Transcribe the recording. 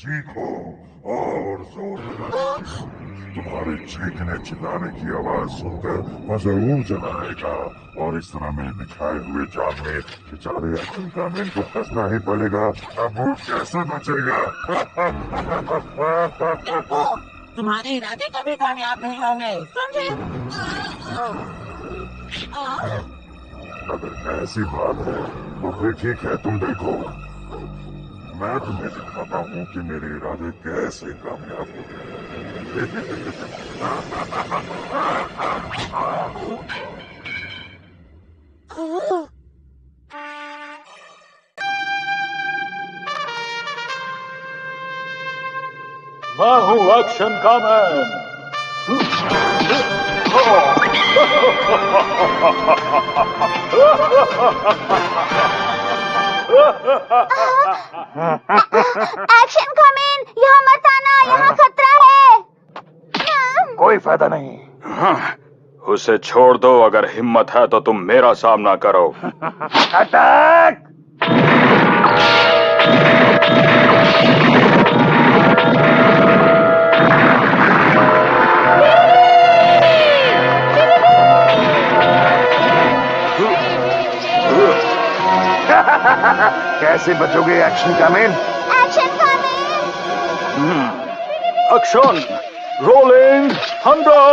चीखो और जोर लगाओ। तुम्हारे चीखने चिल्लाने की आवाज सुनकर वह जरूर चला आएगा और इस तरह में दिखाए हुए जान में बेचारे एक्शन कामिल को फंसना ही पड़ेगा। अब वो कैसे बचेगा? देखो, तुम्हारे इरादे कभी कामयाब नहीं होंगे, समझे? अगर ऐसी बात है तो फिर ठीक है, तुम देखो। मैं तुम्हें दिखाता हूँ कि मेरे इरादे कैसे कामयाब होते ओह, मैं हूँ एक्शन का मैन। एक्शन कमेन, यहाँ मत आना, यहाँ खतरा है। कोई फायदा नहीं। उसे छोड़ दो, अगर हिम्मत है तो तुम मेरा सामना करो। अटैक! कैसे बचोगे action Kamen? Action Kamen. Action rolling thunder.